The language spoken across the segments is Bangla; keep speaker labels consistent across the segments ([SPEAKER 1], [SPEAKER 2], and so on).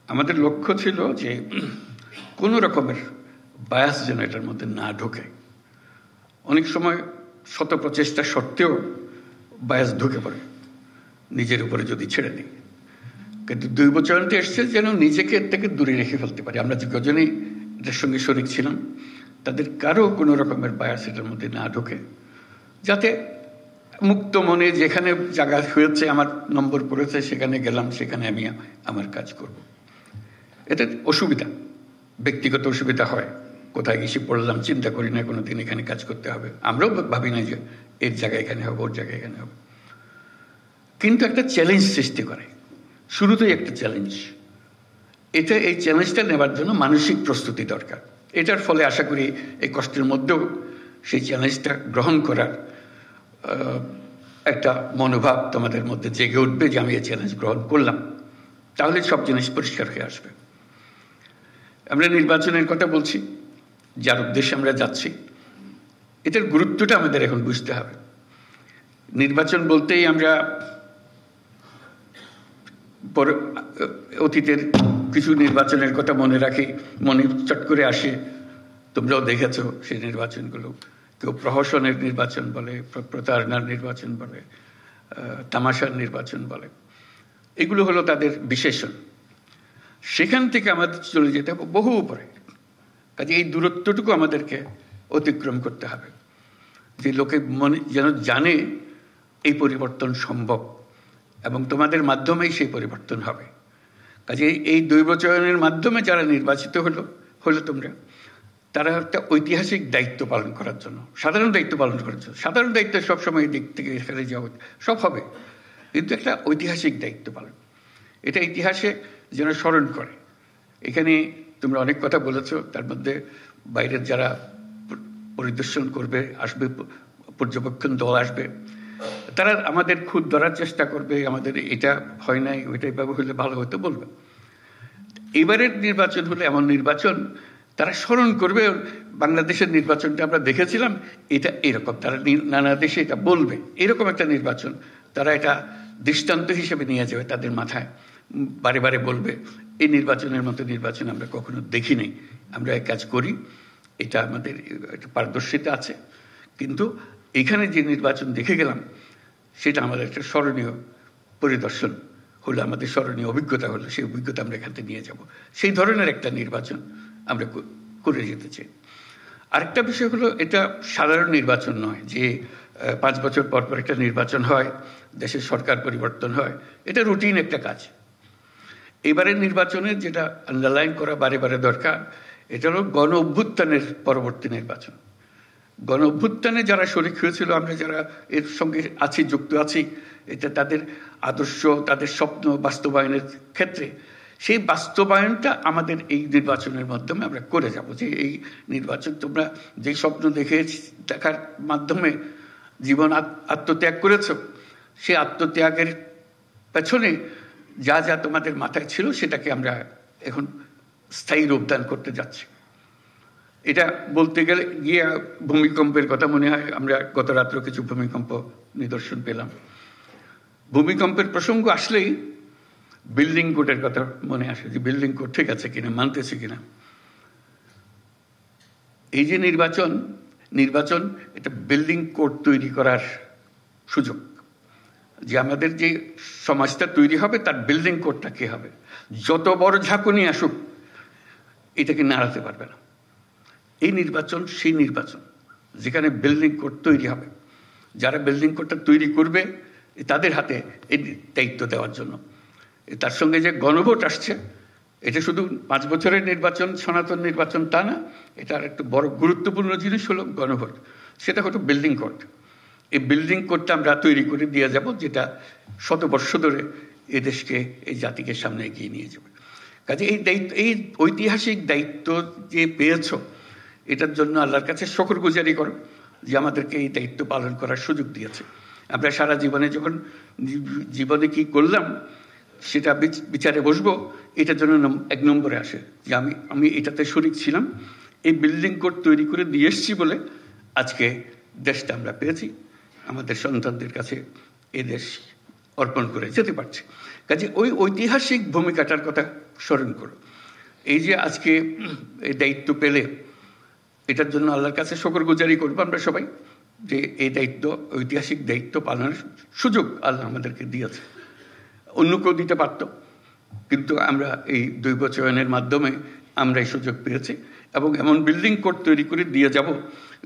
[SPEAKER 1] আমাদের লক্ষ্য ছিল যে কোনো রকমের বায়াস যেন এটার মধ্যে না ঢোকে। অনেক সময় শত প্রচেষ্টা সত্ত্বেও বায়াস ঢুকে পড়ে নিজের উপরে যদি ছেড়ে দিই। কিন্তু দৈবচয়নটা এসছে যেন নিজেকে এর থেকে দূরে রেখে ফেলতে পারি। আমরা যে কজনই এটার সঙ্গে শরিক ছিলাম তাদের কারো কোনো রকমের বায়াস এটার মধ্যে না ঢোকে, যাতে মুক্ত মনে যেখানে জায়গা হয়েছে, আমার নম্বর পড়েছে, সেখানে গেলাম, সেখানে আমি আমার কাজ করব। এতে অসুবিধা, ব্যক্তিগত অসুবিধা হয়। কোথায় গেছি পড়লাম, চিন্তা করি না কোনো দিন এখানে কাজ করতে হবে। আমরাও ভাবি না যে এর জায়গায় এখানে হবে, ওর জায়গায় এখানে হবে। কিন্তু একটা চ্যালেঞ্জ সৃষ্টি করে, শুরুতেই একটা চ্যালেঞ্জ। এই চ্যালেঞ্জটা নেবার জন্য মানসিক প্রস্তুতি দরকার। এটার ফলে আশা করি এই কষ্টের মধ্যেও সেই চ্যালেঞ্জটা গ্রহণ করার একটা মনোভাব তোমাদের মধ্যে জেগে উঠবে যে আমি এই চ্যালেঞ্জ গ্রহণ করলাম। তাহলে সব জিনিস পরিষ্কার হয়ে আসবে। আমরা নির্বাচনের কথা বলছি, যার উদ্দেশ্যে আমরা যাচ্ছি, এটার গুরুত্বটা আমাদের এখন বুঝতে হবে। নির্বাচন বলতেই আমরা অতীতের কিছু নির্বাচনের কথা মনে রাখি, মনে চট করে আসে। তোমরাও দেখেছ সেই নির্বাচনগুলো। কেউ প্রহসনের নির্বাচন বলে, প্রতারণার নির্বাচন বলে, তামাশার নির্বাচন বলে। এগুলো হলো তাদের বিশেষণ। সেখান থেকে আমাদের চলে যেতে হবে বহু উপরে। কাজে এই দূরত্বটুকু আমাদেরকে অতিক্রম করতে হবে, যে লোকে মনে যেন জানে এই পরিবর্তন সম্ভব এবং তোমাদের মাধ্যমেই সেই পরিবর্তন হবে। কাজে এই দৈবচয়নের মাধ্যমে যারা নির্বাচিত হলো তোমরা, তারা একটা ঐতিহাসিক দায়িত্ব পালন করার জন্য, সাধারণ দায়িত্ব পালন করার জন্য। সাধারণ দায়িত্ব সবসময় দিক থেকে এখানে যাওয়া সব হবে, কিন্তু একটা ঐতিহাসিক দায়িত্ব পালন। এটা ইতিহাসে যেন স্মরণ করে। এখানে তোমরা অনেক কথা বলেছ, তার মধ্যে বাইরের যারা পরিদর্শন করবে, আসবে, পর্যবেক্ষণ দল আসবে, তারা আমাদের খুদ ধরার চেষ্টা করবে, আমাদের এটা হয় নাই, ওইটাই ভাবে হলে ভালো হতো বলবে। এবারের নির্বাচন হলে এমন নির্বাচন, তারা স্মরণ করবে বাংলাদেশের নির্বাচনটা আমরা দেখেছিলাম, এটা এরকম। তারা নানা দেশে এটা বলবে, এরকম একটা নির্বাচন তারা এটা দৃষ্টান্ত হিসেবে নিয়ে যাবে তাদের মাথায়, বারে বারে বলবে এই নির্বাচনের মতো নির্বাচন আমরা কখনো দেখিনি, আমরা এই কাজ করি, এটা আমাদের একটা পারদর্শিতা আছে। কিন্তু এখানে যে নির্বাচন দেখে গেলাম সেটা আমাদের একটা স্মরণীয় পরিদর্শন হলো, আমাদের স্মরণীয় অভিজ্ঞতা হলো, সেই অভিজ্ঞতা আমরা এখান থেকে নিয়ে যাব। সেই ধরনের একটা নির্বাচন আমরা করে যেতে চাই। আরেকটা বিষয় হলো, এটা সাধারণ নির্বাচন নয় যে 5 বছর পর পর একটা নির্বাচন হয়, দেশের সরকার পরিবর্তন হয়। এটা রুটিন একটা কাজ। এবারের নির্বাচনে যেটা আন্ডারলাইন করা বারে বারে দরকার, এটা হলো গণ অভ্যুত্থানের পরবর্তী নির্বাচন। গণ অভ্যুত্থানে যারা শরিক হয়েছিল, আমরা যারা এর সঙ্গে আছি, যুক্ত আছি, এটা তাদের আদর্শ, তাদের স্বপ্ন বাস্তবায়নের ক্ষেত্রে সেই বাস্তবায়নটা আমাদের এই নির্বাচনের মাধ্যমে আমরা করে যাব। যে এই নির্বাচন তোমরা যে স্বপ্ন দেখার মাধ্যমে জীবন আত্মত্যাগ করেছ, সেই আত্মত্যাগের পেছনে যা যা তোমাদের মাথায় ছিল সেটাকে আমরা এখন স্থায়ী রূপদান করতে যাচ্ছি। এটা বলতে গেলে গিয়ে ভূমিকম্পের কথা মনে হয়। আমরা গত রাত্রে কিছু ভূমিকম্প নিদর্শন পেলাম। ভূমিকম্পের প্রসঙ্গ আসলেই বিল্ডিং কোডের কথা মনে আসে, যে বিল্ডিং কোড ঠিক আছে কিনা, মানতেছে কিনা। এই যে নির্বাচন এটা বিল্ডিং কোড তৈরি করার সুযোগ, যে আমাদের যে সমাজটা তৈরি হবে তার বিল্ডিং কোডটা কি হবে। যত বড় ঝাঁকুনি আসুক এটাকে নাড়াতে পারবে না। এই নির্বাচন সেই নির্বাচন যেখানে বিল্ডিং কোড তৈরি হবে। যারা বিল্ডিং কোডটা তৈরি করবে তাদের হাতে এই দায়িত্ব দেওয়ার জন্য। তার সঙ্গে যে গণভোট আসছে, এটা শুধু 5 বছরের নির্বাচন, সনাতন নির্বাচন তা না, এটার একটা বড় গুরুত্বপূর্ণ জিনিস হলো গণভোট। সেটা হলো বিল্ডিং কোড। এই বিল্ডিং কোডটা আমরা তৈরি করে দিয়ে যাব, যেটা শতবর্ষ ধরে এই দেশকে, এই জাতিকে সামনে এগিয়ে নিয়ে যাবে। কাজে এই দায়িত্ব, এই ঐতিহাসিক দায়িত্ব যে পেয়েছ, এটার জন্য আল্লাহর কাছে শুকরগুজারি করো যে আমাদেরকে এই দায়িত্ব পালন করার সুযোগ দিয়েছে। আমরা সারা জীবনে যখন জীবনে কি করলাম সেটা বিচারে বসবো, এটার জন্য 1 নম্বরে আসে যে আমি এটাতে শরিক ছিলাম, এই বিল্ডিং কোড তৈরি করে দিয়ে এসছি বলে আজকে দেশটা আমরা পেয়েছি, আমাদের সন্তানদের কাছে এই দেশ অর্পণ করে যেতে পারছি। কাজে ওই ঐতিহাসিক ভূমিকাটার কথা স্মরণ করো। এই যে আজকে এই দায়িত্ব পেলে, এটার জন্য আল্লাহর কাছে শুকরগুজারি করবো আমরা সবাই, যে এই দায়িত্ব, ঐতিহাসিক দায়িত্ব পালনের সুযোগ আল্লাহ আমাদেরকে দিয়েছে। অন্য কেউ দিতে পারত, কিন্তু আমরা এই দৈবচয়নের মাধ্যমে আমরা এই সুযোগ পেয়েছি, এবং এমন বিল্ডিং কোড তৈরি করে দিয়ে যাব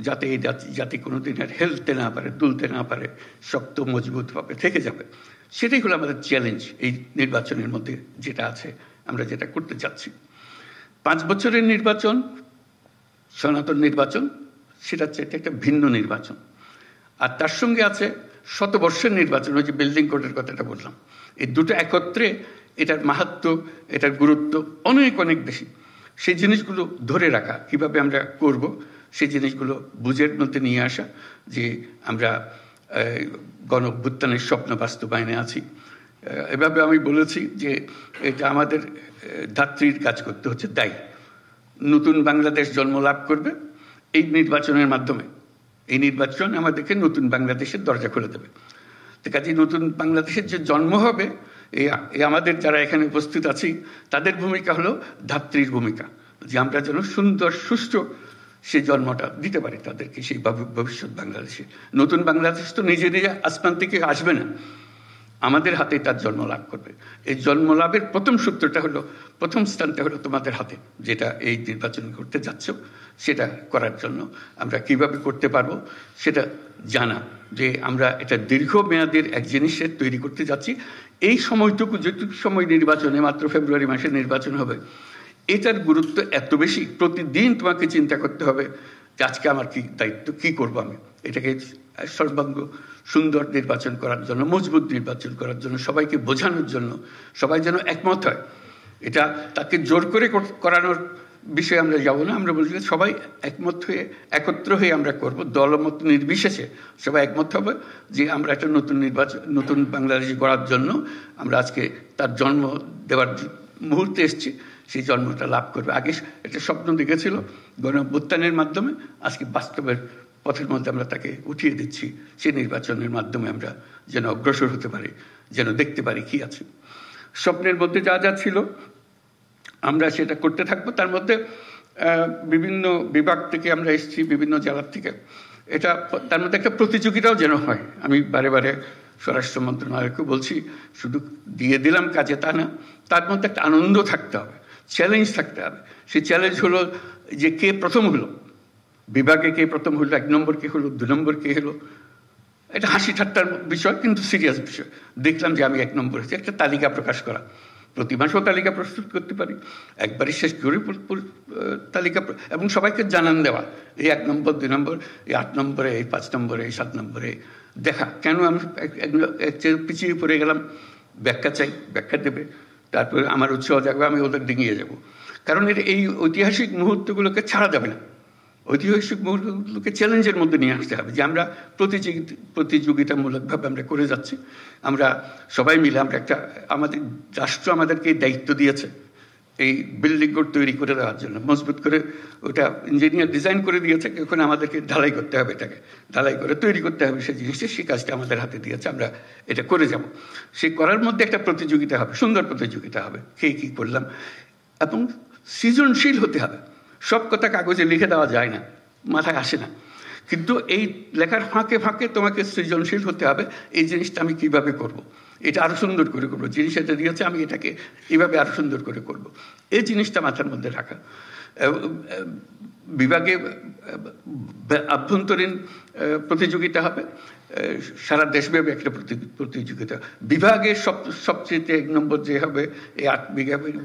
[SPEAKER 1] যাতে এই জাতি কোনোদিন আর হেলতে না পারে, তুলতে না পারে, শক্ত মজবুতভাবে থেকে যাবে। সেটাই হলো আমাদের চ্যালেঞ্জ এই নির্বাচনের মধ্যে যেটা আছে, আমরা যেটা করতে চাচ্ছি। 5 বছরের নির্বাচন, সনাতন নির্বাচন, সেটা হচ্ছে একটা ভিন্ন নির্বাচন। আর তার সঙ্গে আছে শতবর্ষের নির্বাচন, ওই যে বিল্ডিং কোডের কথাটা বললাম। এই দুটো একত্রে এটার মাহাত্ম্য, এটার গুরুত্ব অনেক অনেক বেশি। সেই জিনিসগুলো ধরে রাখা, কিভাবে আমরা করব, সেই জিনিসগুলো বুঝের মধ্যে নিয়ে আসা, যে আমরা গণ-অভ্যুত্থানের স্বপ্ন বাস্তবায়নে আছি। এভাবে আমি বলেছি যে এটা আমাদের ধাত্রীর কাজ করতে হচ্ছে, তাই নতুন বাংলাদেশ জন্ম লাভ করবে এই নির্বাচনের মাধ্যমে। এই নির্বাচন আমাদেরকে নতুন বাংলাদেশের দরজা খুলে দেবে। তো কাজে নতুন বাংলাদেশের যে জন্ম হবে, এই আমাদের যারা এখানে উপস্থিত আছি তাদের ভূমিকা হলো ধাত্রীর ভূমিকা, যে আমরা যেন সুন্দর সুষ্ঠু সেই জন্মটা দিতে পারি তাদেরকে, সেই ভবিষ্যৎ বাংলাদেশে। নতুন বাংলাদেশ তো নিজে নিজে আসমান থেকে আসবে না, আমাদের হাতে তার জন্ম লাভ করবে। এই জন্ম লাভের প্রথম সূত্রটা হলো, প্রথম স্থানটা হলো তোমাদের হাতে, যেটা এই নির্বাচন করতে যাচ্ছ। সেটা করার জন্য আমরা কিভাবে করতে পারবো সেটা জানা, যে আমরা এটা দীর্ঘমেয়াদের এক জিনিসের তৈরি করতে যাচ্ছি। এই সময়টুকু, যেটুকু সময় নির্বাচনে, মাত্র ফেব্রুয়ারি মাসে নির্বাচন হবে, এটার গুরুত্ব এত বেশি। প্রতিদিন তোমাকে চিন্তা করতে হবে যে আজকে আমার কি দায়িত্ব, কি করবো আমি। এটাকে সর্বাঙ্গ সুন্দর নির্বাচন করার জন্য, মজবুত নির্বাচন করার জন্য, সবাইকে বোঝানোর জন্য, সবাই যেন একমত হয়। এটা তাকে জোর করে করানোর বিষয়ে আমরা যাব না। আমরা বলছি সবাই একমত হয়ে, একত্র হয়ে আমরা করব, দলমত নির্বিশেষে সবাই একমত হবে যে আমরা একটা নতুন নির্বাচন, নতুন বাংলাদেশ গড়ার জন্য আমরা আজকে তার জন্ম দেওয়ার মুহূর্তে এসেছি। সেই জন্মটা লাভ করবে। আগে একটা স্বপ্ন দেখেছিল গণ-অভ্যুত্থানের মাধ্যমে, আজকে বাস্তবের পথের মধ্যে আমরা তাকে উঠিয়ে দিচ্ছি। সেই নির্বাচনের মাধ্যমে আমরা যেন অগ্রসর হতে পারি, যেন দেখতে পারি কি আছে। স্বপ্নের মধ্যে যা যা ছিল আমরা সেটা করতে থাকবো। তার মধ্যে বিভিন্ন বিভাগ থেকে আমরা এসেছি, বিভিন্ন জেলার থেকে। এটা তার মধ্যে একটা প্রতিযোগিতাও যেন হয়। আমি বারে বারে স্বরাষ্ট্র মন্ত্রণালয়কে বলছি, শুধু দিয়ে দিলাম কাজে তা না, তার মধ্যে একটা আনন্দ থাকতে হবে, চ্যালেঞ্জ থাকতে হবে। সেই চ্যালেঞ্জ হলো যে কে প্রথম হলো, বিভাগে কে প্রথম হলো, 1 নম্বর কে হলো, 2 নম্বর কে হলো। এটা হাসি ঠাট্টার বিষয়, কিন্তু সিরিয়াস বিষয়। দেখলাম যে আমি 1 নম্বর হয়েছি, একটা তালিকা প্রকাশ করা। প্রতি মাসেও তালিকা প্রস্তুত করতে পারি, একবারই শেষ করে তালিকা, এবং সবাইকে জানান দেওয়া, এই 1 নম্বর, 2 নম্বর, এই 8 নম্বরে, এই 5 নম্বরে, এই 7 নম্বরে। দেখা কেন আমি পিছিয়ে পড়ে গেলাম, ব্যাখ্যা চাই, ব্যাখ্যা দেবে। তারপরে আমার উৎসাহ জাগবে, আমি ওদের ডিঙিয়ে যাব। কারণ এই ঐতিহাসিক মুহূর্তগুলোকে ছাড়া যাবে না। ঐতিহাসিক মুহূর্তগুলোকে চ্যালেঞ্জের মধ্যে নিয়ে আসতে হবে, যে আমরা প্রতিযোগিতামূলকভাবে আমরা করে যাচ্ছি। আমরা সবাই মিলে, আমরা একটা, আমাদের রাষ্ট্র আমাদেরকে এই দায়িত্ব দিয়েছে এই বিল্ডিং কোড তৈরি করে দেওয়ার জন্য, মজবুত করে ওটা ইঞ্জিনিয়ার ডিজাইন করে দিয়েছে। ওখানে আমাদেরকে ঢালাই করতে হবে, এটাকে ঢালাই করে তৈরি করতে হবে সেই জিনিসটা। সেই কাজটা আমাদের হাতে দিয়েছে, আমরা এটা করে যাব। সেই করার মধ্যে একটা প্রতিযোগিতা হবে, সুন্দর প্রতিযোগিতা হবে, কে কী করলাম। এবং সৃজনশীল হতে হবে। সব কথা কাগজে লিখে দেওয়া যায় না, মাথায় আসে না। কিন্তু এই লেখার ফাঁকে ফাঁকে তোমাকে সৃজনশীল হতে হবে। এই জিনিসটা আমি কিভাবে করব, এটা আরো সুন্দর করে করবো, জিনিস এটা দিয়েছে আমি এটাকে এইভাবে আরো সুন্দর করে করব। এই জিনিসটা মাথার মধ্যে রাখা। বিভাগে আভ্যন্তরীণ প্রতিযোগিতা হবে, সারা দেশব্যাপী একটা প্রতিযোগিতা। বিভাগে সবচেয়ে 1 নম্বর যে হবে, এই 8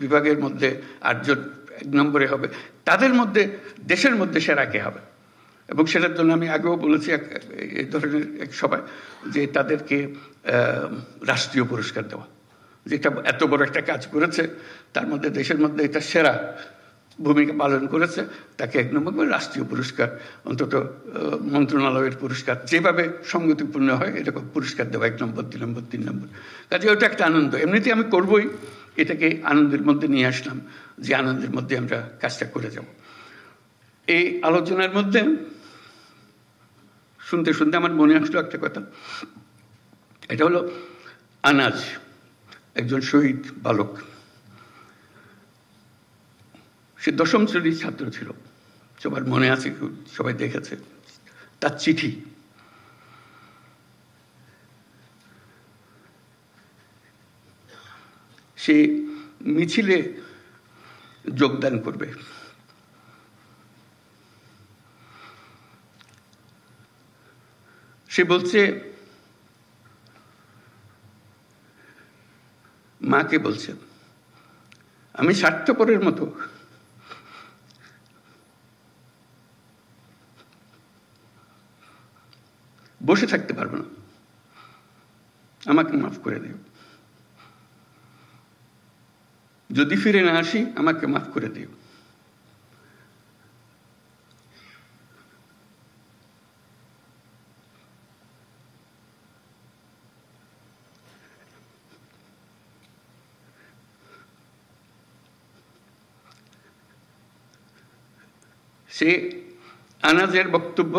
[SPEAKER 1] বিভাগের মধ্যে 8 জন 1 নম্বরে হবে, তাদের মধ্যে দেশের মধ্যে সেরা কে হবে। এবং সেটার জন্য আমি আগেও বলেছি এই ধরনের এক সভায়, যে তাদেরকে রাষ্ট্রীয় পুরস্কার দেওয়া, যেটা এত বড় একটা কাজ করেছে, তার মধ্যে দেশের মধ্যে এটা সেরা ভূমিকা পালন করেছে, তাকে 1 নম্বর করে রাষ্ট্রীয় পুরস্কার, অন্তত মন্ত্রণালয়ের পুরস্কার যেভাবে সঙ্গতিপূর্ণ হয় এরকম পুরস্কার দেওয়া, 1 নম্বর, 2 নম্বর, 3 নম্বর। কাজে ওটা একটা আনন্দ, এমনিতে আমি করবই, এটাকে আনন্দের মধ্যে নিয়ে আসলাম, যে আনন্দের মধ্যে আমরা কাজটা করে যাব। এই আলোচনার মধ্যে শুনতে শুনতে আমার মনে আসলো একটা কথা। এটা হলো আনাজ, একজন শহীদ বালক। সে 10ম শ্রেণীর ছাত্র ছিল, সবার মনে আছে, সবাই দেখেছে তার চিঠি। সে মিছিলে যোগদান করবে। সে বলছে, মাকে বলছে, আমি স্বার্থপরের মতো বসে থাকতে পারবো না, আমাকে মাফ করে দিও, যদি ফিরে না আসি আমাকে মাফ করে দিও। সে আনাজের বক্তব্য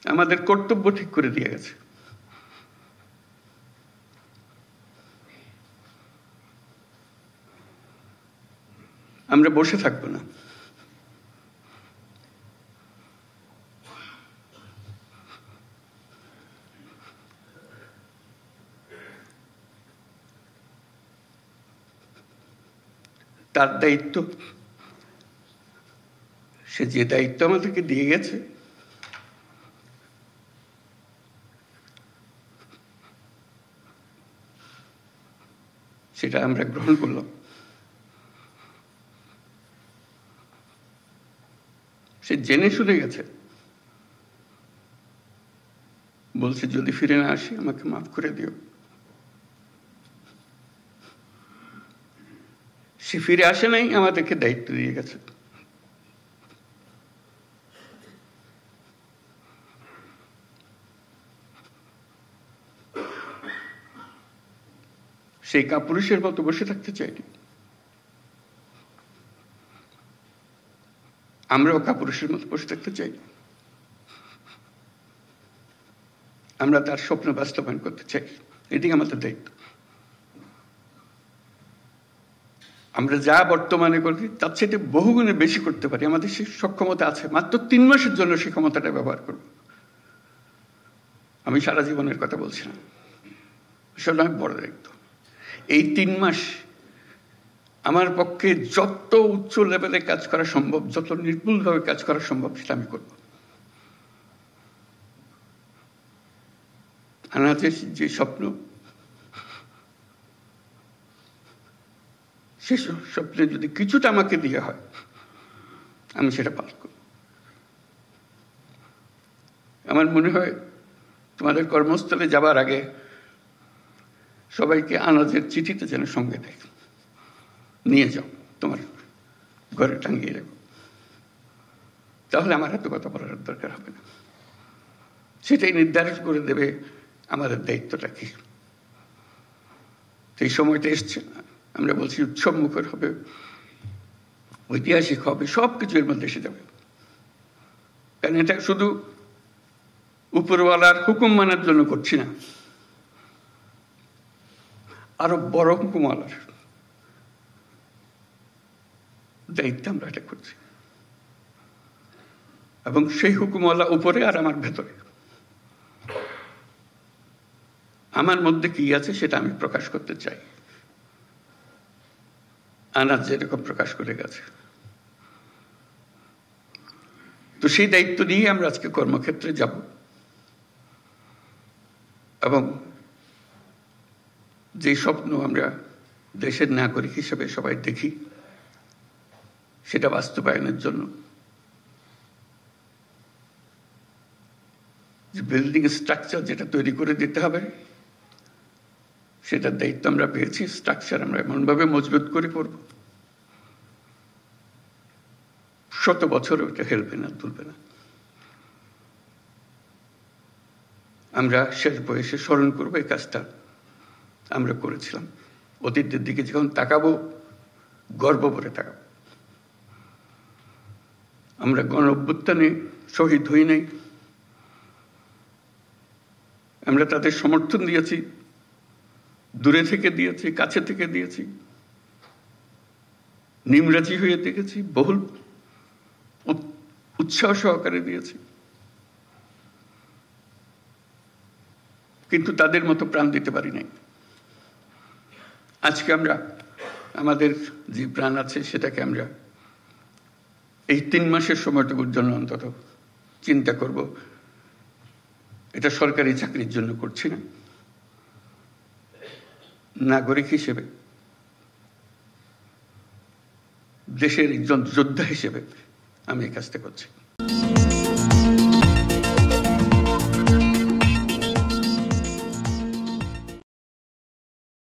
[SPEAKER 1] আমাদের কর্তব্য ঠিক করে দিয়ে গেছে। আমরা বসে থাকবো না, তার দায়িত্ব, সে যে দায়িত্ব আমাদেরকে দিয়ে গেছে সেটা আমরা গ্রহণ করলাম। সে জেনে শুনে গেছে, বলছে যদি ফিরে না আসি আমাকে মাফ করে দিও। সে ফিরে আসে নাই, আমাদেরকে দায়িত্ব দিয়ে গেছে। সেই কাপুরুষের মতো বসে থাকতে চাইনি, আমরাও কাপুরুষের মতো বসে থাকতে চাই। আমরা তার স্বপ্ন বাস্তবায়ন করতে চাই, এটি আমাদের দায়িত্ব। আমরা যা বর্তমানে করি তার চেয়ে বহুগুণে বেশি করতে পারি, আমাদের সেই সক্ষমতা আছে। মাত্র 3 মাসের জন্য সেই ক্ষমতাটা ব্যবহার করব। আমি সারা জীবনের কথা বলছি না, আসলে আমি বড় দায়িত্ব। এই 3 মাস আমার পক্ষে যত উচ্চ লেভেলে কাজ করা সম্ভব, যত নির্ভুলভাবে কাজ করা সম্ভব সেটা আমি করব। আনাজের যে স্বপ্ন, সে স্বপ্নে যদি কিছুটা আমাকে দিয়ে হয় আমি সেটা পালন করব। আমার মনে হয় তোমাদের কর্মস্থলে যাবার আগে সবাইকে আনাজের চিঠিটা যেন সঙ্গে দেয়, নিয়ে যাও, তোমার ঘরে টাঙিয়ে দেব, তাহলে আমার এত কথা বলার দরকার হবে না। সেটাই নির্ধারণ করে দেবে আমাদের দায়িত্বটা কি। সেই সময়টা এসছে, আমরা বলছি উৎসব মুখর হবে, ঐতিহাসিক হবে, সবকিছু এর মধ্যে এসে যাবে। কারণ এটা শুধু উপরওয়ালার হুকুম মানার জন্য করছি না, আরো বড় হুকুমওয়ালার দায়িত্ব আমরা এটা করছি। এবং সেই হুকুমওয়ালা উপরে আর আমার ভেতরে, আমার মধ্যে কি আছে সেটা আমি প্রকাশ করতে চাই। আনাজ যেরকম প্রকাশ করে গেছে, তো সেই দায়িত্ব নিয়ে আমরা আজকে কর্মক্ষেত্রে যাব এবং যে স্বপ্ন আমরা দেশের নাগরিক হিসেবে সবাই দেখি সেটা বাস্তবায়নের জন্য যে বিল্ডিং স্ট্রাকচার যেটা তৈরি করে দিতে হবে সেটার দায়িত্ব আমরা পেয়েছি। স্ট্রাকচার আমরা এমনভাবে মজবুত করে করব, 100 বছর ওটা হেলবে না, তুলবে না। আমরা শেষ বয়সে স্মরণ করবো এই কাজটা আমরা করেছিলাম। অতীতের দিকে যখন তাকাবো গর্ব করে তাকাবো। আমরা গণ অভ্যুত্থানে শহীদ হই নাই, আমরা তাদের সমর্থন দিয়েছি, দূরে থেকে দিয়েছি, কাছে থেকে দিয়েছি, নিমরাজি হয়ে দেখেছি, বহুল উৎসাহ সহকারে দিয়েছি, কিন্তু তাদের মতো প্রাণ দিতে পারি নাই। আজকে আমরা আমাদের যে প্রাণ আছে সেটাকে আমরা এই 3 মাসের সময়টুকুর জন্য অন্তত চিন্তা করব। এটা সরকারি চাকরির জন্য করছি না, নাগরিক হিসেবে, দেশের একজন যোদ্ধা হিসেবে আমি এই কাজটা করছি।